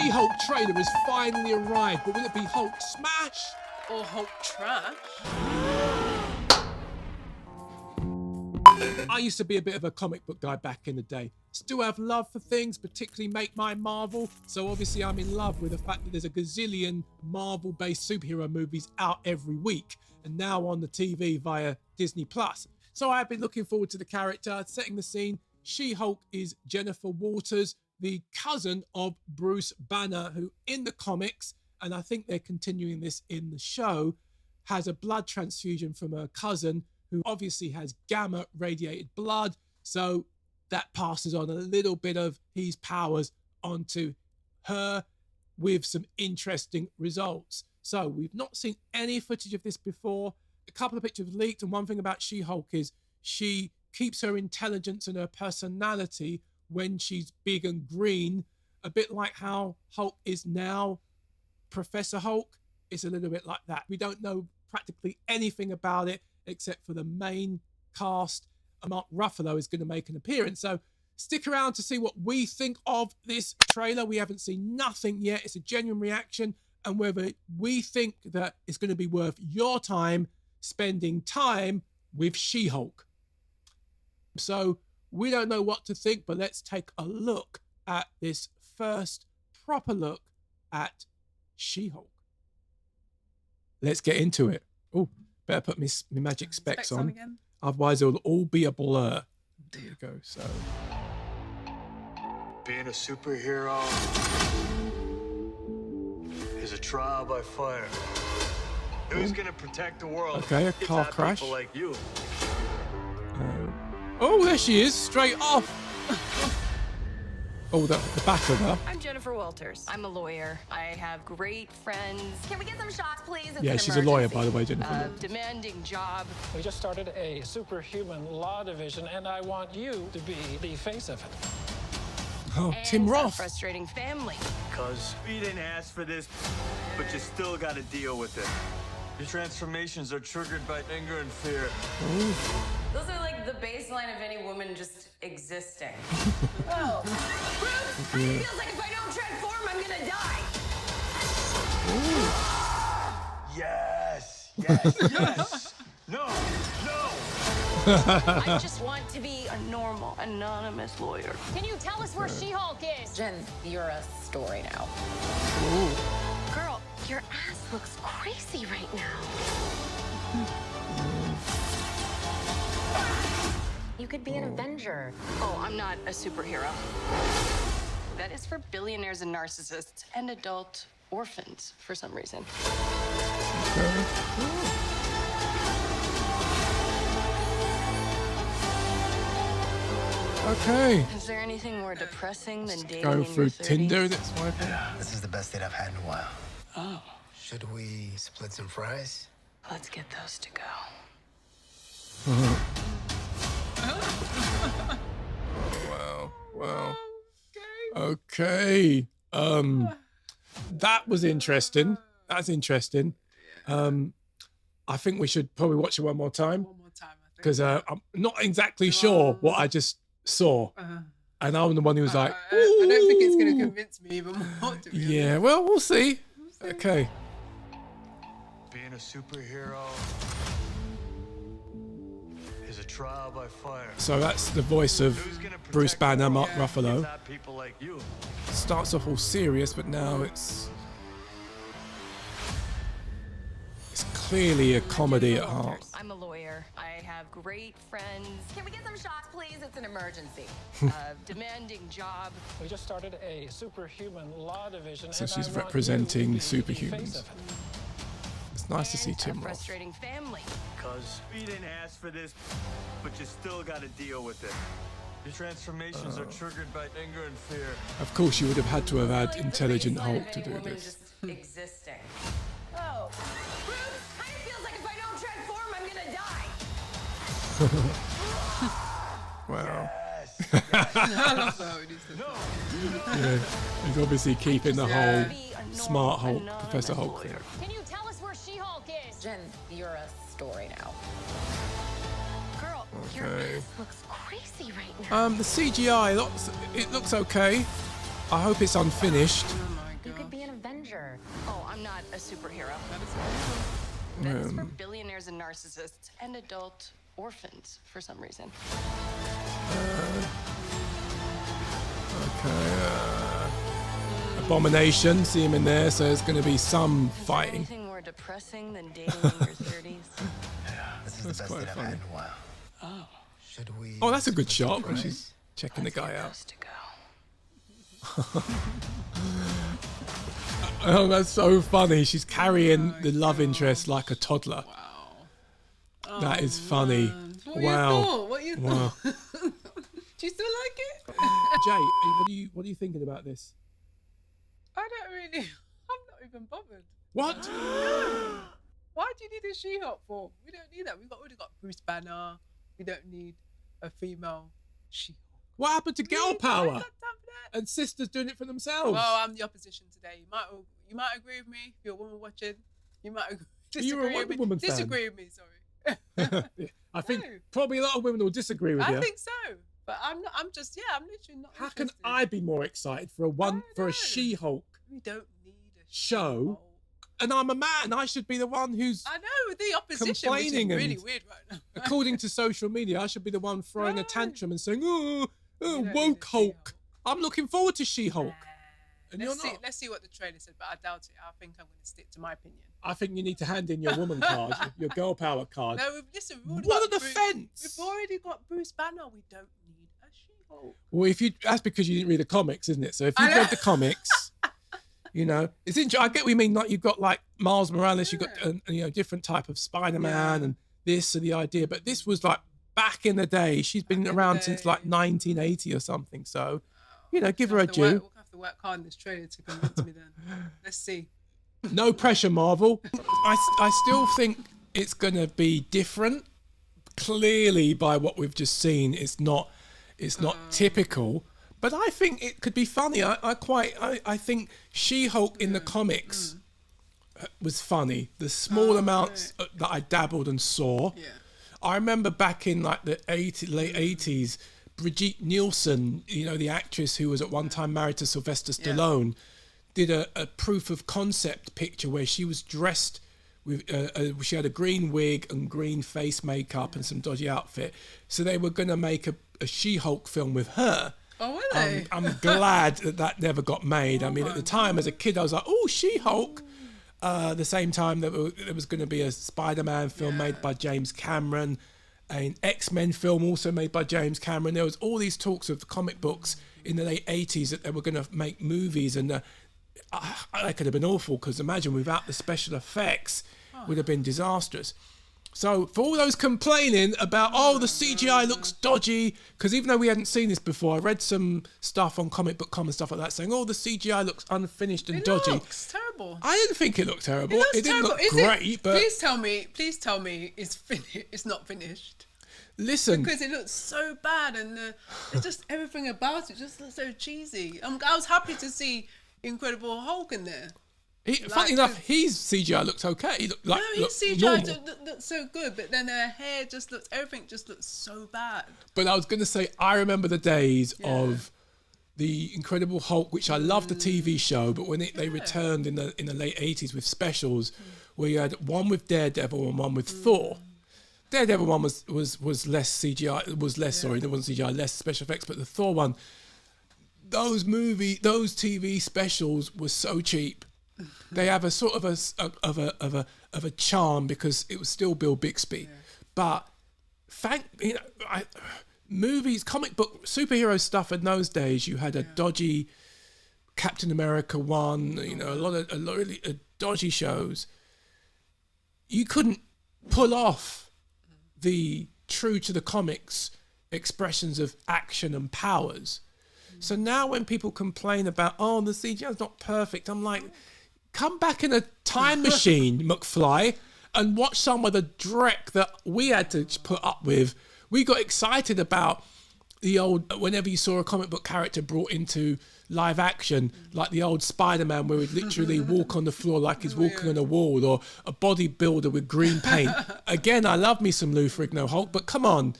She-Hulk trailer has finally arrived, but will it be Hulk smash or Hulk trash? I used to be a bit of a comic book guy back in the day. Still have love for things, particularly Make My Marvel. So obviously I'm in love with the fact that there's a gazillion Marvel-based superhero movies out every week and now on the TV via Disney+. So I've been looking forward to the character. Setting the scene, She-Hulk is Jennifer Walters, the cousin of Bruce Banner, who in the comics, and I think they're continuing this in the show, has a blood transfusion from her cousin who obviously has gamma radiated blood. So that passes on a little bit of his powers onto her with some interesting results. So we've not seen any footage of this before. A couple of pictures leaked, and one thing about She-Hulk is she keeps her intelligence and her personality when she's big and green, a bit like how Hulk is now. Professor Hulk is a little bit like that. We don't know practically anything about it except for the main cast. Mark Ruffalo is going to make an appearance. So stick around to see what we think of this trailer. We haven't seen nothing yet. It's a genuine reaction, and whether we think that it's going to be worth your time spending time with She-Hulk. So we don't know what to think, but let's take a look at this first proper look at She-Hulk. Let's get into it. Oh, better put my magic specs on. Again. Otherwise it'll all be a blur. There you go. So being a superhero is a trial by fire. Who's gonna protect the world? Okay, a car crash. People like you. Oh, there she is, straight off. Oh, the back of her. I'm Jennifer Walters. I'm a lawyer. I have great friends. Can we get some shots, please? It's yeah, she's a lawyer, by the way, Jennifer. Demanding job. We just started a superhuman law division, and I want you to be the face of it. Oh, Tim Roth. Frustrating family. Because we didn't ask for this, but you still got to deal with it. Your transformations are triggered by anger and fear. Ooh. Those are like the baseline of any woman just existing. Oh. Bruce, it feels like if I don't transform, I'm gonna die. Yes, yes, yes. No, no. I just want to be a normal, anonymous lawyer. Can you tell us where She-Hulk is? Jen, you're a story now. Ooh. Girl, your ass looks crazy right now. You could be an Avenger. Oh, I'm not a superhero. That is for billionaires and narcissists and adult orphans for some reason. Okay. Is there anything more depressing than dating Go in through your 30s? Tinder, that's why. Yeah, this is the best date I've had in a while. Oh, Should we split some fries? let's get those to go. Wow. Wow. Okay. That was interesting. That's interesting. I think we should probably watch it one more time. One more time, I think. Because I'm not exactly sure what I just saw. And I'm the one who was like, I don't think it's going to convince me even more, to be yeah, honest. well, we'll see. Okay. Being a superhero is a trial by fire. So that's the voice of Who's gonna protect Bruce the Banner, world? Mark It's Ruffalo. not people like you. Starts off all serious, but now it's clearly a comedy at heart. I'm a lawyer. I have great friends. Can we get some shots, please? It's an emergency. Demanding job. We just started a superhuman law division, So and she's I want representing you to be the superhumans. face of it. It's nice to see And Tim a Roth. frustrating family. Because we didn't ask for this, but you still got to deal with it. Your transformations are triggered by anger and fear. Of course, you would have had to have had Like the intelligent baseline Hulk of to any do woman this. just existing. Oh, Bruce, kind of feels like if I don't transform, I'm gonna die. Wow. I love that when he said that. Yeah. He's obviously keeping the whole Be a normal, smart Hulk, anonymous Professor Hulk lawyer. thing. Can you tell us where She-Hulk is? Jen, you're a story now. Girl, your Okay. ass looks crazy right now. The CGI, it looks okay. I hope it's unfinished. Oh my superhero. That is real. That is for billionaires and narcissists and adult orphans for some reason. Abomination, see him in there, so there's going to be some fighting. Anything more depressing than dating in your 30s? This is the best quite date I've funny. had in a while. Should we? Oh, that's a good split some shot when fries? she's checking the guy out. Supposed to go. Oh, that's so funny. She's carrying the love interest like a toddler. Wow. That is funny. What Wow. What you Wow. thought? Do you still like it? Jay, what are you thinking about this? I don't really. I'm not even bothered. What? Why do you need a She-Hulk for? We don't need that. We've already got Bruce Banner. We don't need a female She-Hulk. What happened to girl I power? ain't got time for that. And sisters doing it for themselves. Well, I'm the opposition today. You might agree with me if you're a woman watching. You might disagree You're a Wonder with me. Woman fan. Disagree with me, sorry. Yeah, I think No. probably a lot of women will disagree with I you. think so. But I'm not. I'm just. Yeah. I'm literally not. How can interested. I be more excited for I a know. She-Hulk? We don't need a Show? She-Hulk. And I'm a man. I should be the one who's, I know the opposition, which is complaining really and- weird right now. according to social media, I should be the one throwing a No. tantrum and saying, "Oh, don't need woke a Hulk." She-Hulk. I'm looking forward to She-Hulk. And you're Let's see. not. Let's see what the trailer said, but I doubt it. I think I'm going to stick to my opinion. I think you need to hand in your woman card, your girl power card. No, listen. We've already What got a defense! We've already got Bruce Banner. We don't need a She-Hulk. Well, that's because you didn't read the comics, isn't it? So if I you've know. read the comics, you know, it's interesting. I get what you mean. Like you've got like Miles Morales, you've got different type of Spider-Man Yeah. and this and the idea. But this was like back in the day. She's been Back in the around since like day. 1980 or something. So, you know, give her a We'll have to work- due. We'll have to work hard in this trailer to convince me then. Let's see. No pressure, Marvel. I still think it's going to be different. Clearly, by what we've just seen, it's not typical. But I think it could be funny. I think She-Hulk in the comics was funny. The small amounts that I dabbled and saw. Yeah. I remember back in like the late 80s, Brigitte Nielsen, you know, the actress who was at one time married to Sylvester Stallone, did a proof of concept picture where she was dressed with, she had a green wig and green face makeup and some dodgy outfit. So they were going to make a She-Hulk film with her. Oh, were they? I'm glad that never got made. I mean, at the time as a kid, I was like, oh, She-Hulk. The same time that there was going to be a Spider-Man film made by James Cameron, an X-Men film also made by James Cameron. There was all these talks of comic books in the late 80s that they were going to make movies, and that could have been awful because imagine without the special effects, would have been disastrous. So for all those complaining about, the CGI looks dodgy, because even though we hadn't seen this before, I read some stuff on Comic Book Com and stuff like that saying, the CGI looks unfinished and It dodgy. looks terrible. I didn't think it looked terrible. It looks It didn't terrible. look Is great, but Please tell me it's finished. It's not finished. listen, Because it looks so bad, and it's just everything about it just looks so cheesy. I was happy to see Incredible Hulk in there. funny enough, his CGI looked okay. He looked like No, his CGI normal. looks so good, but then her hair everything just looks so bad. But I was going to say, I remember the days of the Incredible Hulk, which I loved the TV show, but when they returned in the late 80s with specials, where you had one with Daredevil and one with Thor. Daredevil one was less CGI, sorry, there wasn't CGI, less special effects, but the Thor one, those TV specials were so cheap. They have a sort of a charm because it was still Bill Bixby, but movies, comic book, superhero stuff in those days, you had a dodgy Captain America one, a lot of really dodgy shows. You couldn't pull off the true to the comics expressions of action and powers. So now when people complain about, the CGI's not perfect, I'm like, come back in a time machine, McFly, and watch some of the dreck that we had to put up with. We got excited about the old, whenever you saw a comic book character brought into live action, like the old Spider-Man where he'd literally walk on the floor like he's walking on a wall, or a bodybuilder with green paint. Again, I love me some Lou Ferrigno Hulk, but come on.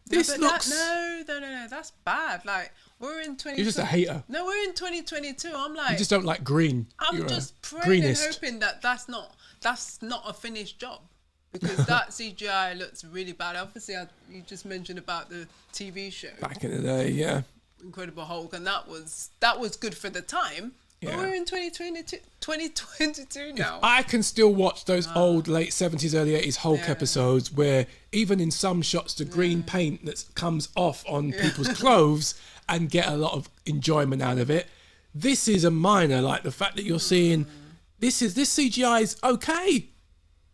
This looks... No, that's bad. Like, We're in 20. You're just a hater. No, we're in 2022. I'm like, You just don't like green. I'm You're just a praying and greenist. hoping that that's not a finished job, because that CGI looks really bad. Obviously, you just mentioned about the TV show Back in the day, yeah. Incredible Hulk, and that was good for the time. But Yeah. we're in 2022 now. I can still watch those old late 70s, early 80s Hulk episodes where even in some shots the green paint that comes off on people's clothes and get a lot of enjoyment out of it. This is a minor, like the fact that you're seeing this CGI is okay.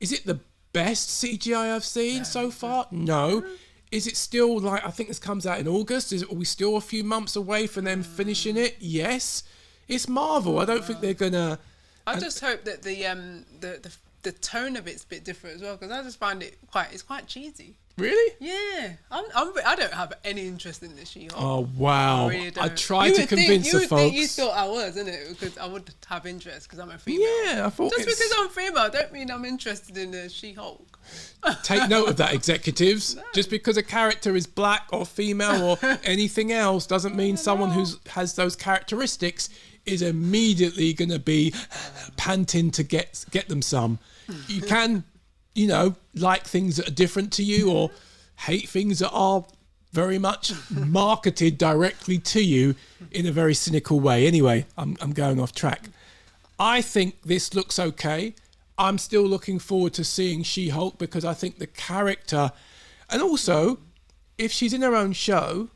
Is it the best CGI I've seen so far? No. Is it still like, I think this comes out in August? Are we still a few months away from them finishing it? Yes. It's Marvel. I don't think they're gonna. I just hope that the tone of it's a bit different as well, because I just find it's quite cheesy. Really? Yeah, I don't have any interest in the She-Hulk. Oh wow! I really don't. I tried to convince the you would think folks. you thought I was, innit? Because I would have interest because I'm a female. Yeah, I thought Just it's- because I'm female don't mean I'm interested in the She-Hulk. Take note of that, executives. Just because a character is black or female or anything else doesn't mean someone who has those characteristics is immediately going to be panting to get them some. You can, like things that are different to you or hate things that are very much marketed directly to you in a very cynical way. Anyway, I'm going off track. I think this looks okay. I'm still looking forward to seeing She-Hulk because I think the character, and also if she's in her own show,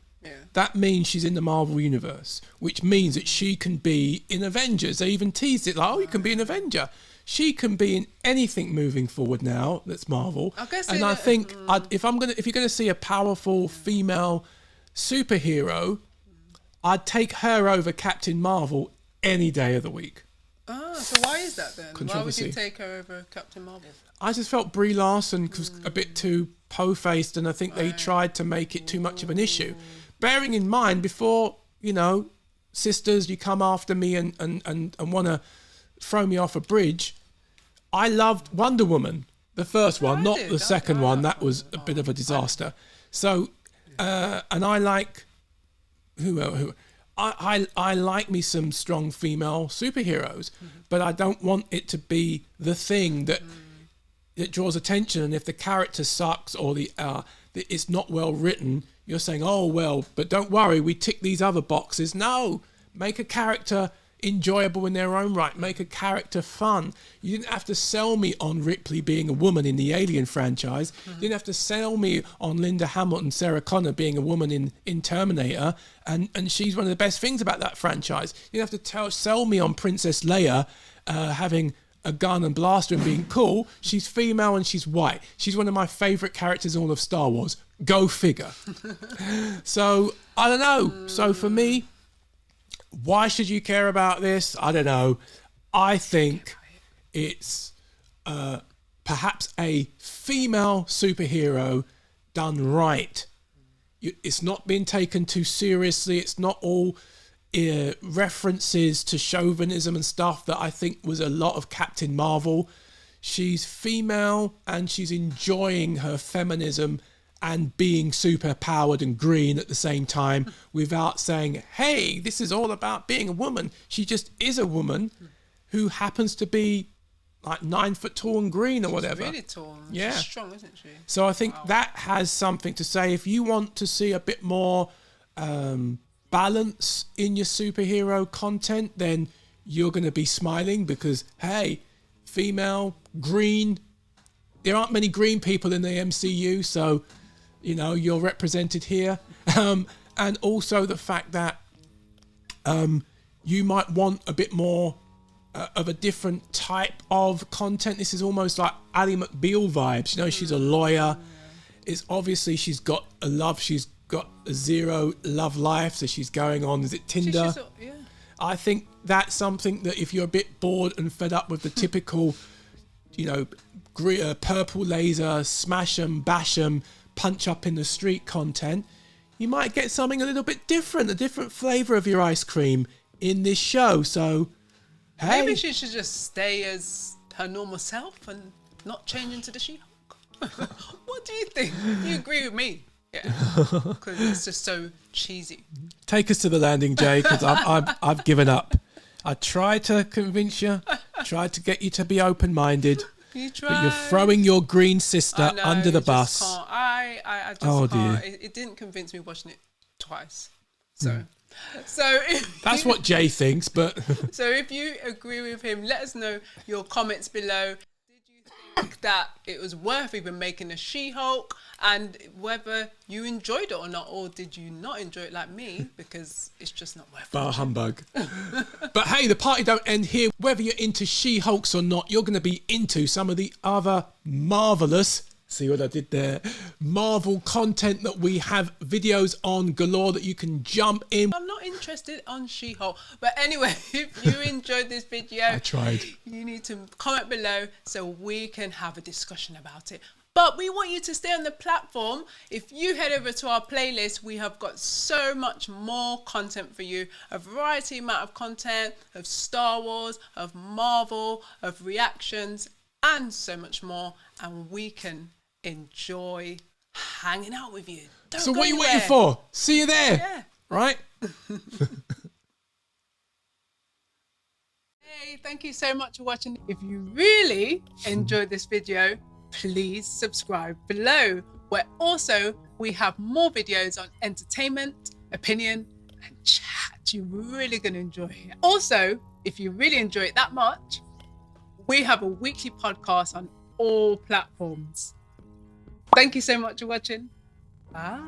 that means she's in the Marvel universe, which means that she can be in Avengers. They even teased it like, oh, you can be an Avenger. She can be in anything moving forward now that's Marvel. And I think if you're gonna see a powerful female superhero, I'd take her over Captain Marvel any day of the week. Oh, so why is that then? Why would Controversy. you take her over Captain Marvel? I just felt Brie Larson was a bit too po-faced, and I think they tried to make it too much of an issue. Bearing in mind, before, sisters, you come after me and want to throw me off a bridge, I loved Wonder Woman, the first one, not the second one. That was a bit of a disaster. So, and I like, I like me some strong female superheroes, but I don't want it to be the thing that draws attention. And if the character sucks or it's not well written, you're saying, oh, well, but don't worry, we tick these other boxes. No, make a character enjoyable in their own right. Make a character fun. You didn't have to sell me on Ripley being a woman in the Alien franchise. You didn't have to sell me on Linda Hamilton, Sarah Connor being a woman in Terminator, and she's one of the best things about that franchise. You didn't have to sell me on Princess Leia having a gun and blaster and being cool. She's female and she's white. She's one of my favourite characters in all of Star Wars. Go figure. So, I don't know. So for me, why should you care about this? I don't know. I think it's perhaps a female superhero done right. It's not being taken too seriously. It's not all references to chauvinism and stuff that I think was a lot of Captain Marvel. She's female and she's enjoying her feminism and being super powered and green at the same time without saying, hey, this is all about being a woman. She just is a woman who happens to be like 9 foot tall and green or whatever. She's really tall. Yeah. She's strong, isn't she? So I think that has something to say. If you want to see a bit more balance in your superhero content, then you're going to be smiling because, hey, female, green, there aren't many green people in the MCU, so you're represented here. And also the fact that you might want a bit more of a different type of content. This is almost like Ally McBeal vibes. She's a lawyer. It's obviously she's got a love. She's got a zero love life, so she's going on. Is it Tinder? Yeah. I think that's something that if you're a bit bored and fed up with the typical, purple laser, smash 'em, bash 'em, punch up in the street content, you might get something a little bit different, a different flavour of your ice cream in this show. So, hey. Maybe she should just stay as her normal self and not change into the She-Hulk. What do you think? Do you agree with me? Yeah, because it's just so cheesy. Take us to the landing, Jay, because I've given up. I tried to convince you, tried to get you to be open-minded, You tried. but you're throwing your green sister I know, under the you just bus. can't. I just Oh, can't. dear. It didn't convince me watching it twice. So if That's what Jay thinks, but So if you agree with him, let us know your comments below. Did you think that it was worth even making a She-Hulk, and whether you enjoyed it or not, or did you not enjoy it like me, because it's just not worth it. bar humbug. But hey, the party don't end here. Whether you're into She-Hulks or not, you're going to be into some of the other marvelous, see what I did there, Marvel content that we have videos on galore that you can jump in. I'm not interested on She-Hulk. But anyway, if you enjoyed this video, I tried. you need to comment below so we can have a discussion about it. But we want you to stay on the platform. If you head over to our playlist, we have got so much more content for you. A variety amount of content of Star Wars, of Marvel, of reactions, and so much more. And we can enjoy hanging out with you. Don't So go what are you anywhere. waiting for? See you there. Yeah. Right? Hey, thank you so much for watching. If you really enjoyed this video, please subscribe below, where also we have more videos on entertainment, opinion, and chat. You're really going to enjoy it. Also, if you really enjoy it that much, we have a weekly podcast on all platforms. Thank you so much for watching. Bye.